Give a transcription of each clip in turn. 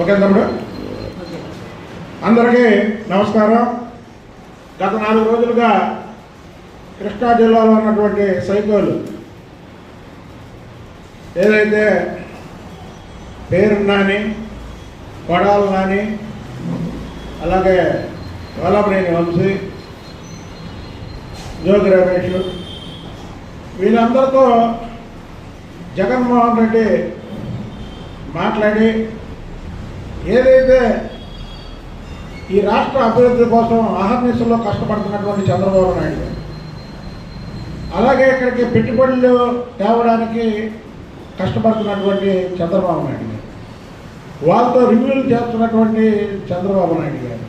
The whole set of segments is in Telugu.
ఓకే తమ్ముడు, అందరికీ నమస్కారం. గత 4 రోజులుగా కృష్ణా జిల్లాలో ఉన్నటువంటి సైకోలు ఏదైతే పేరు నాని, కొడాలి నాని, అలాగే వల్లభనేని వంశీ, జోగి రమేష్ వీళ్ళందరితో జగన్మోహన్ రెడ్డి మాట్లాడి ఏదైతే ఈ రాష్ట్ర అభివృద్ధి కోసం అహర్నిశలో కష్టపడుతున్నటువంటి చంద్రబాబు నాయుడు గారు, అలాగే ఇక్కడికి పెట్టుబడులు తేవడానికి కష్టపడుతున్నటువంటి చంద్రబాబు నాయుడు గారు, వాళ్ళతో రివ్యూలు చేస్తున్నటువంటి చంద్రబాబు నాయుడు గారు,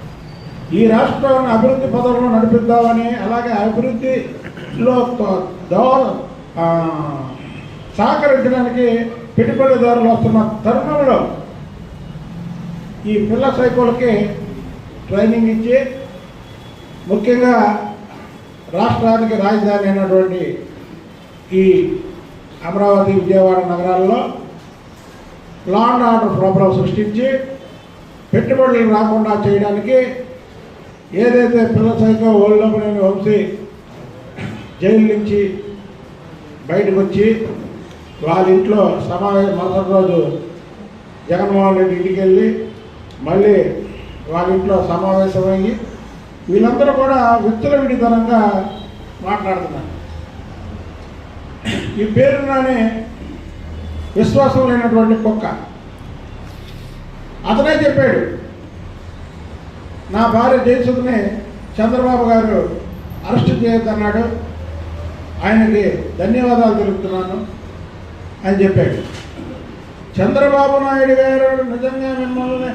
ఈ రాష్ట్రాన్ని అభివృద్ధి పదంలో నడిపిద్దామని, అలాగే అభివృద్ధిలో సహకరించడానికి పెట్టుబడిదారులు వస్తున్న తరుణంలో ఈ పిల్ల సైకోలకి ట్రైనింగ్ ఇచ్చి ముఖ్యంగా రాష్ట్రానికి రాజధాని అయినటువంటి ఈ అమరావతి, విజయవాడ నగరాల్లో లా అండ్ ఆర్డర్ ప్రాబ్లం సృష్టించి పెట్టుబడులు రాకుండా చేయడానికి ఏదైతే పిల్ల సైకో వల్లభనేని వంశీ జైలు నుంచి బయటకు వచ్చి వాళ్ళ ఇంట్లో మరుసటి రోజు జగన్మోహన్ రెడ్డి ఇంటికి వెళ్ళి మళ్ళీ వాళ్ళ ఇంట్లో సమావేశమయ్యి వీళ్ళందరూ కూడా విచ్చలవిడితనంగా మాట్లాడుతున్నారు. ఈ పేరులోనే విశ్వాసం లేనటువంటి కుక్క. అతనే చెప్పాడు, నా భార్య జయసుధని చంద్రబాబు గారు అరెస్ట్ చేయొద్దన్నాడు, ఆయనకి ధన్యవాదాలు తెలుపుతున్నాను అని చెప్పాడు. చంద్రబాబు నాయుడు గారు నిజంగా మిమ్మల్ని